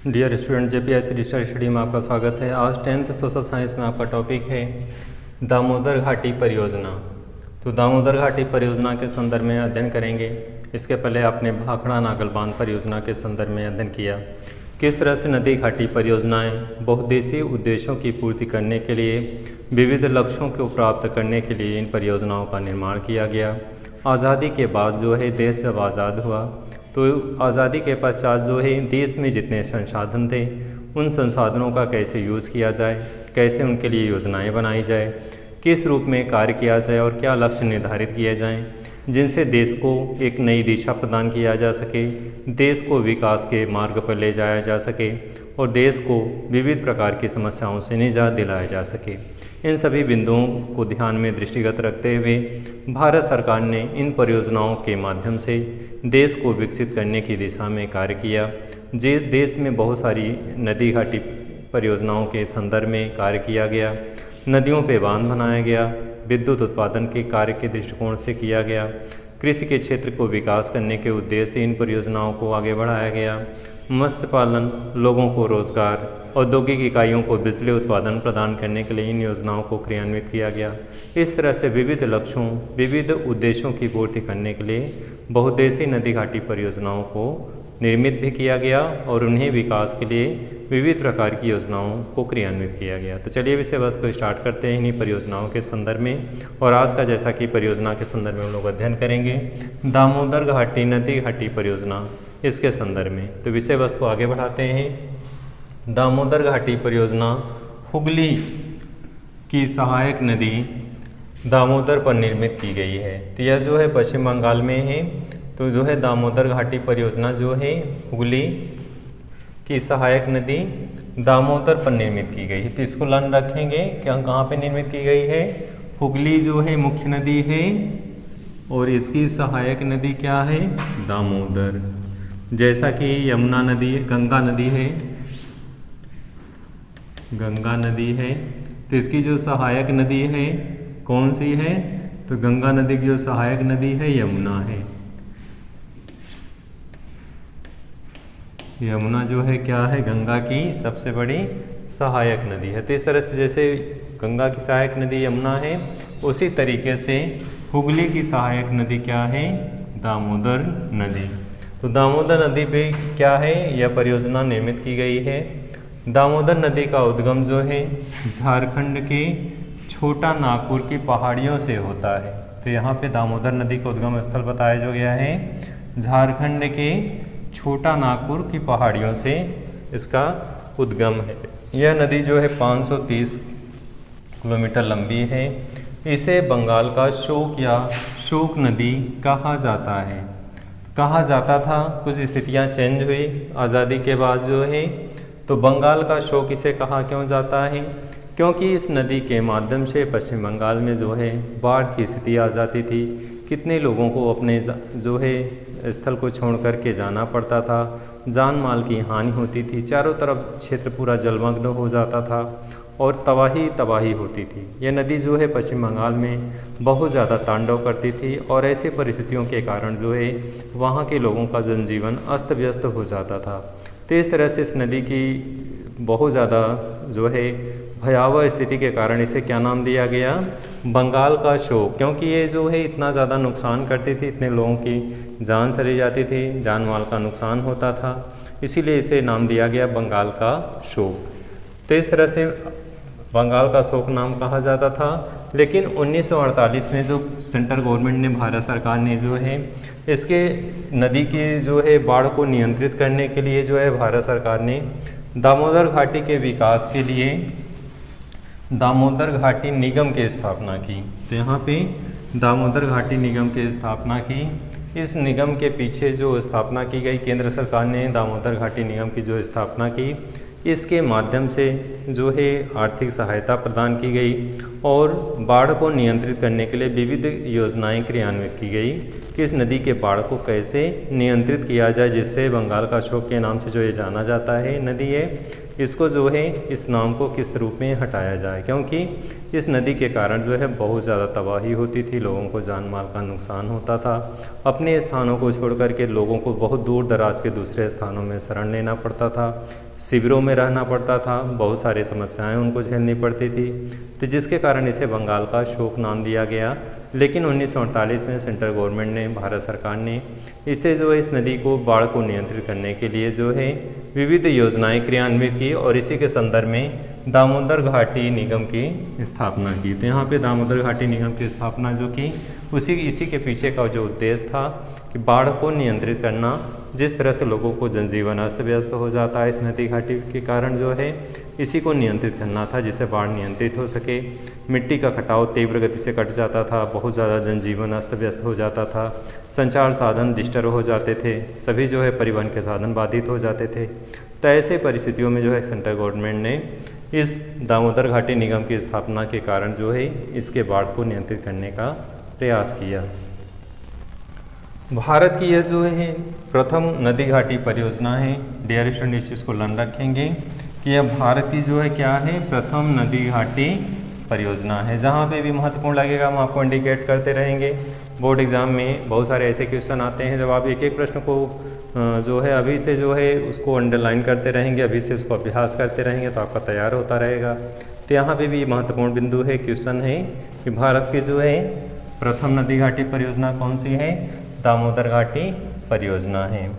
Dear student, JPSC digital study में आपका स्वागत है। आज 10th सोशल साइंस में आपका टॉपिक है दामोदर घाटी परियोजना। तो दामोदर घाटी परियोजना के संदर्भ में अध्ययन करेंगे। इसके पहले आपने भाखड़ा नागल बांध परियोजना के संदर्भ में अध्ययन किया। किस तरह से नदी घाटी परियोजनाएं बहुउद्देशीय उद्देश्यों की पूर्ति करने के लिए, विविध लक्ष्यों को प्राप्त करने के लिए इन परियोजनाओं का निर्माण किया गया। आज़ादी के बाद जो है देश जब आज़ाद हुआ तो आज़ादी के पश्चात जो है देश में जितने संसाधन थे उन संसाधनों का कैसे यूज़ किया जाए, कैसे उनके लिए योजनाएं बनाई जाए, किस रूप में कार्य किया जाए और क्या लक्ष्य निर्धारित किए जाएं जिनसे देश को एक नई दिशा प्रदान किया जा सके, देश को विकास के मार्ग पर ले जाया जा सके और देश को विविध प्रकार की समस्याओं से निजात दिलाया जा सके। इन सभी बिंदुओं को ध्यान में दृष्टिगत रखते हुए भारत सरकार ने इन परियोजनाओं के माध्यम से देश को विकसित करने की दिशा में कार्य किया। देश में बहुत सारी नदी घाटी परियोजनाओं के संदर्भ में कार्य किया गया। नदियों पे बांध बनाया गया, विद्युत उत्पादन के कार्य के दृष्टिकोण से किया गया, कृषि के क्षेत्र को विकास करने के उद्देश्य से इन परियोजनाओं को आगे बढ़ाया गया, मत्स्य पालन, लोगों को रोजगार, औद्योगिक इकाइयों को बिजली उत्पादन प्रदान करने के लिए इन योजनाओं को क्रियान्वित किया गया। इस तरह से विविध लक्ष्यों, विविध उद्देश्यों की पूर्ति करने के लिए बहुउद्देशीय नदी घाटी परियोजनाओं को निर्मित भी किया गया और उन्हें विकास के लिए विविध प्रकार की योजनाओं को क्रियान्वित किया गया। तो चलिए विषय वस्तु को स्टार्ट करते हैं इन्हीं परियोजनाओं के संदर्भ में। और आज का जैसा कि परियोजना के संदर्भ में हम लोग अध्ययन करेंगे दामोदर घाटी नदी घाटी परियोजना, इसके संदर्भ में। तो विषय वस्तु को आगे बढ़ाते हैं। दामोदर घाटी परियोजना हुगली की सहायक नदी दामोदर पर निर्मित की गई है। तो यह जो है पश्चिम बंगाल में है। तो जो है दामोदर घाटी परियोजना जो है हुगली की सहायक नदी दामोदर पर निर्मित की गई है। तो इसको ध्यान रखेंगे कि कहाँ पे निर्मित की गई है। हुगली जो है मुख्य नदी है और इसकी सहायक नदी क्या है, दामोदर। जैसा कि यमुना नदी, गंगा नदी है, गंगा नदी है, तो इसकी जो सहायक नदी है कौन सी है, तो गंगा नदी की जो सहायक नदी है यमुना है। यमुना जो है क्या है, गंगा की सबसे बड़ी सहायक नदी है। तो इस तरह से जैसे गंगा की सहायक नदी यमुना है, उसी तरीके से हुगली की सहायक नदी क्या है, दामोदर नदी। तो दामोदर नदी पे क्या है, यह परियोजना निर्मित की गई है। दामोदर नदी का उद्गम जो है झारखंड के छोटा नागपुर की पहाड़ियों से होता है। तो यहाँ पे दामोदर नदी का उद्गम स्थल बताया जो गया है झारखंड के छोटा नागपुर की पहाड़ियों से इसका उद्गम है। यह नदी जो है 530 किलोमीटर लंबी है। इसे बंगाल का शोक या शोक नदी कहा जाता है। कहा जाता था, कुछ स्थितियां चेंज हुई आज़ादी के बाद जो है, तो बंगाल का शोक इसे कहा क्यों जाता है, क्योंकि इस नदी के माध्यम से पश्चिम बंगाल में जो है बाढ़ की स्थिति आ जाती थी। कितने लोगों को अपने जो है स्थल को छोड़ कर के जाना पड़ता था, जान माल की हानि होती थी, चारों तरफ क्षेत्र पूरा जलमग्न हो जाता था और तबाही होती थी। यह नदी जो है पश्चिम बंगाल में बहुत ज़्यादा तांडव करती थी और ऐसे परिस्थितियों के कारण जो है वहाँ के लोगों का जनजीवन अस्त व्यस्त हो जाता था। तो इस तरह से इस नदी की बहुत ज़्यादा जो है भयावह स्थिति के कारण इसे क्या नाम दिया गया, बंगाल का शोक। क्योंकि ये जो है इतना ज़्यादा नुकसान करती थी, इतने लोगों की जान चली जाती थी, जान माल का नुकसान होता था, इसीलिए इसे नाम दिया गया बंगाल का शोक। तो इस तरह से बंगाल का शोक नाम कहा जाता था। लेकिन 1948 में जो सेंट्रल गवर्नमेंट ने, भारत सरकार ने जो है इसके नदी के जो है बाढ़ को नियंत्रित करने के लिए जो है भारत सरकार ने दामोदर घाटी के विकास के लिए दामोदर घाटी निगम की स्थापना की। तो यहाँ पे दामोदर घाटी निगम की स्थापना की। इस निगम के पीछे जो स्थापना की गई, केंद्र सरकार ने दामोदर घाटी निगम की जो स्थापना की, इसके माध्यम से जो है आर्थिक सहायता प्रदान की गई और बाढ़ को नियंत्रित करने के लिए विविध योजनाएं क्रियान्वित की गई कि इस नदी के बाढ़ को कैसे नियंत्रित किया जाए, जिससे बंगाल का शोक के नाम से जो ये जाना जाता है नदी है, इसको जो है इस नाम को किस रूप में हटाया जाए। क्योंकि इस नदी के कारण जो है बहुत ज़्यादा तबाही होती थी, लोगों को जान माल का नुकसान होता था। अपने स्थानों को छोड़ करके लोगों को बहुत दूर दराज के दूसरे स्थानों में शरण लेना पड़ता था, शिविरों में रहना पड़ता था, बहुत सारी समस्याएं उनको झेलनी पड़ती थी। तो जिसके कारण इसे बंगाल का शोक नाम दिया गया। लेकिन 1948 में सेंट्रल गवर्नमेंट ने, भारत सरकार ने इसे जो है इस नदी को, बाढ़ को नियंत्रित करने के लिए जो है विविध योजनाएं क्रियान्वित की और इसी के संदर्भ में दामोदर घाटी निगम की स्थापना की। तो यहाँ पे दामोदर घाटी निगम की स्थापना जो की इसी के पीछे का जो उद्देश्य था कि बाढ़ को नियंत्रित करना, जिस तरह से लोगों को जनजीवन अस्त व्यस्त हो जाता है इस नदी घाटी के कारण जो है, इसी को नियंत्रित करना था जिससे बाढ़ नियंत्रित हो सके। मिट्टी का कटाव तीव्र गति से कट जाता था, बहुत ज़्यादा जनजीवन अस्त व्यस्त हो जाता था, संचार साधन डिस्टर्ब हो जाते थे, सभी जो है परिवहन के साधन बाधित हो जाते थे। तो ऐसे परिस्थितियों में जो है सेंट्रल गवर्नमेंट ने इस दामोदर घाटी निगम की स्थापना के कारण जो है इसके बाढ़ को नियंत्रित करने का प्रयास किया। भारत की यह जो है प्रथम नदी घाटी परियोजना है। डियर स्टूडेंट, इस चीज़ को लर्न रखेंगे कि यह भारत की जो है क्या है, प्रथम नदी घाटी परियोजना है। जहाँ पे भी महत्वपूर्ण लगेगा हम आपको इंडिकेट करते रहेंगे। बोर्ड एग्जाम में बहुत सारे ऐसे क्वेश्चन आते हैं, जब आप एक एक प्रश्न को जो है अभी से जो है उसको अंडरलाइन करते रहेंगे, अभी से उसको अभ्यास करते रहेंगे तो आपका तैयार होता रहेगा। तो यहाँ पे भी महत्वपूर्ण बिंदु है, क्वेश्चन है कि भारत की जो है प्रथम नदी घाटी परियोजना कौन सी है, दामोदर घाटी परियोजना है।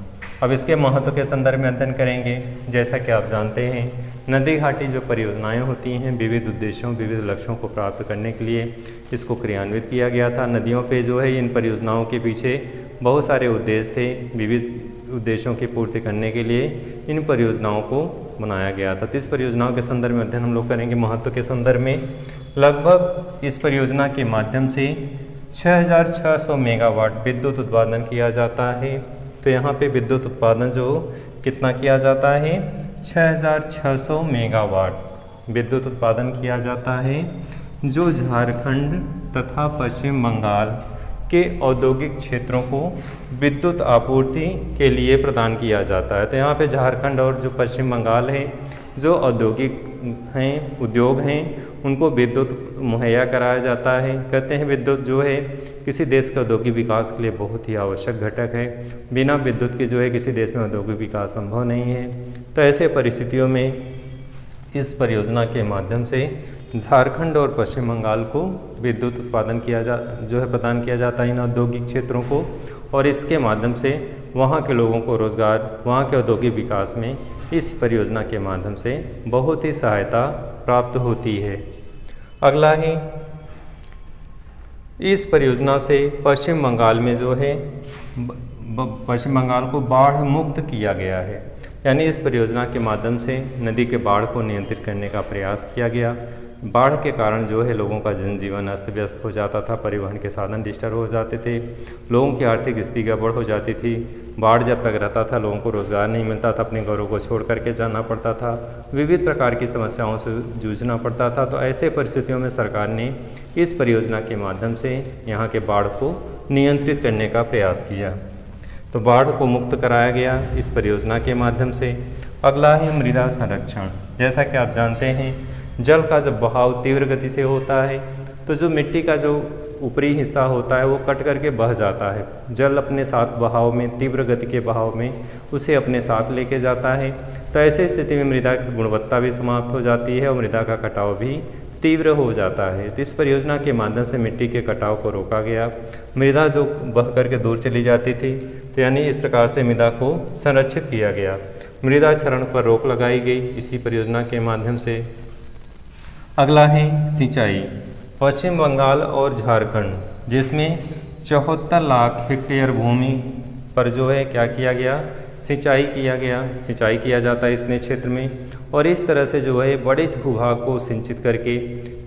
अब इसके महत्व के संदर्भ में अध्ययन करेंगे। जैसा कि आप जानते हैं, नदी घाटी जो परियोजनाएं होती हैं विविध उद्देश्यों, विविध लक्ष्यों को प्राप्त करने के लिए इसको क्रियान्वित किया गया था। नदियों पे जो है इन परियोजनाओं के पीछे बहुत सारे उद्देश्य थे। विविध उद्देश्यों की पूर्ति करने के लिए इन परियोजनाओं को बनाया गया था। तो इस परियोजनाओं के संदर्भ में अध्ययन हम लोग करेंगे। महत्व के संदर्भ में लगभग इस परियोजना के माध्यम से 6600 मेगावाट विद्युत उत्पादन किया जाता है। तो यहाँ पे विद्युत उत्पादन जो कितना किया जाता है, 6600 मेगावाट विद्युत उत्पादन किया जाता है, जो झारखंड तथा पश्चिम बंगाल के औद्योगिक क्षेत्रों को विद्युत आपूर्ति के लिए प्रदान किया जाता है। तो यहाँ पे झारखंड और जो पश्चिम बंगाल है, जो औद्योगिक हैं, उद्योग हैं, उनको विद्युत मुहैया कराया जाता है। कहते हैं विद्युत जो है किसी देश के औद्योगिक विकास के लिए बहुत ही आवश्यक घटक है। बिना विद्युत के जो है किसी देश में औद्योगिक विकास संभव नहीं है। तो ऐसे परिस्थितियों में इस परियोजना के माध्यम से झारखंड और पश्चिम बंगाल को विद्युत उत्पादन प्रदान किया जाता है इन औद्योगिक क्षेत्रों को, और इसके माध्यम से वहाँ के लोगों को रोज़गार, वहाँ के औद्योगिक विकास में इस परियोजना के माध्यम से बहुत ही सहायता प्राप्त होती है। अगला है, इस परियोजना से पश्चिम बंगाल में जो है पश्चिम बंगाल को बाढ़ मुक्त किया गया है। यानी इस परियोजना के माध्यम से नदी के बाढ़ को नियंत्रित करने का प्रयास किया गया। बाढ़ के कारण जो है लोगों का जनजीवन अस्त व्यस्त हो जाता था, परिवहन के साधन डिस्टर्ब हो जाते थे, लोगों की आर्थिक स्थिति गड़बड़ हो जाती थी। बाढ़ जब तक रहता था लोगों को रोज़गार नहीं मिलता था, अपने घरों को छोड़ करके जाना पड़ता था, विविध प्रकार की समस्याओं से जूझना पड़ता था। तो ऐसे परिस्थितियों में सरकार ने इस परियोजना के माध्यम से यहाँ के बाढ़ को नियंत्रित करने का प्रयास किया। तो बाढ़ को मुक्त कराया गया इस परियोजना के माध्यम से। अगला है मृदा संरक्षण। जैसा कि आप जानते हैं, जल का जब बहाव तीव्र गति से होता है तो जो मिट्टी का जो ऊपरी हिस्सा होता है वो कट करके बह जाता है। जल अपने साथ बहाव में, तीव्र गति के बहाव में उसे अपने साथ लेके जाता है। तो ऐसे स्थिति में मृदा की गुणवत्ता भी समाप्त हो जाती है और मृदा का कटाव भी तीव्र हो जाता है। तो इस परियोजना के माध्यम से मिट्टी के कटाव को रोका गया, मृदा जो बह करके दूर चली जाती थी, तो यानी इस प्रकार से मृदा को संरक्षित किया गया। मृदा क्षरण पर रोक लगाई गई इसी परियोजना के माध्यम से। अगला है सिंचाई। पश्चिम बंगाल और झारखंड, जिसमें 74 लाख हेक्टेयर भूमि पर जो है क्या किया गया, सिंचाई किया गया। सिंचाई किया जाता है इतने क्षेत्र में, और इस तरह से जो है बड़े भूभाग को सिंचित करके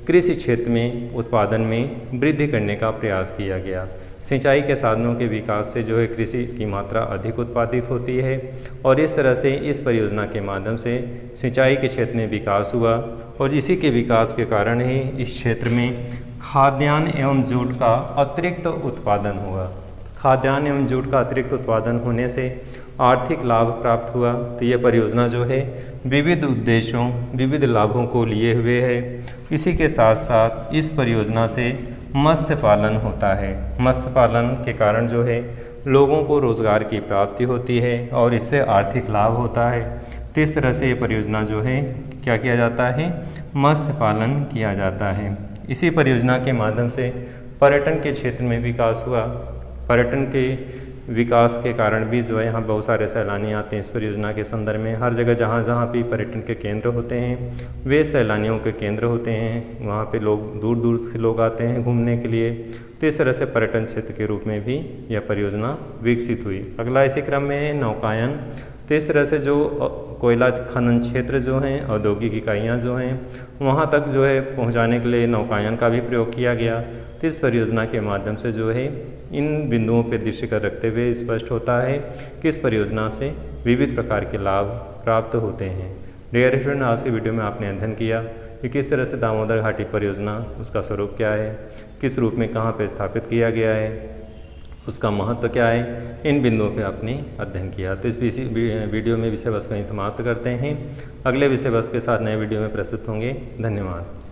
कृषि क्षेत्र में उत्पादन में वृद्धि करने का प्रयास किया गया। सिंचाई के साधनों के विकास से जो है कृषि की मात्रा अधिक उत्पादित होती है, और इस तरह से इस परियोजना के माध्यम से सिंचाई के क्षेत्र में विकास हुआ, और इसी के विकास के कारण ही इस क्षेत्र में खाद्यान्न एवं जूट का अतिरिक्त उत्पादन हुआ। खाद्यान्न एवं जूट का अतिरिक्त उत्पादन होने से आर्थिक लाभ प्राप्त हुआ। तो यह परियोजना जो है विविध उद्देश्यों, विविध लाभों को लिए हुए है। इसी के साथ साथ इस परियोजना से मत्स्य पालन होता है। मत्स्य पालन के कारण जो है लोगों को रोज़गार की प्राप्ति होती है और इससे आर्थिक लाभ होता है। तो इस तरह से ये परियोजना जो है क्या किया जाता है, मत्स्य पालन किया जाता है। इसी परियोजना के माध्यम से पर्यटन के क्षेत्र में विकास हुआ। पर्यटन के विकास के कारण भी जो है यहाँ बहुत सारे सैलानी आते हैं इस परियोजना के संदर्भ में। हर जगह जहाँ जहाँ भी पर्यटन के केंद्र होते हैं वे सैलानियों के केंद्र होते हैं। वहाँ पे लोग दूर दूर से लोग आते हैं घूमने के लिए। तो इस तरह से पर्यटन क्षेत्र के रूप में भी यह परियोजना विकसित हुई। अगला इसी क्रम में है नौकायन। तो इस तरह से जो कोयला खनन क्षेत्र जो हैं, औद्योगिक इकाइयाँ जो हैं, वहाँ तक जो है पहुँचाने के लिए नौकायन का भी प्रयोग किया गया। तो इस परियोजना के माध्यम से जो है इन बिंदुओं पर दृष्टिगत रखते हुए स्पष्ट होता है कि इस परियोजना से विविध प्रकार के लाभ प्राप्त होते हैं। डियर स्टूडेंट, आज की वीडियो में आपने अध्ययन किया कि किस तरह से दामोदर घाटी परियोजना, उसका स्वरूप क्या है, किस रूप में कहाँ पे स्थापित किया गया है, उसका महत्व क्या है, इन बिंदुओं पे आपने अध्ययन किया। तो इस वीडियो में विषय वस्तु कहीं समाप्त करते हैं। अगले विषय वस्तु के साथ नए वीडियो में प्रस्तुत होंगे। धन्यवाद।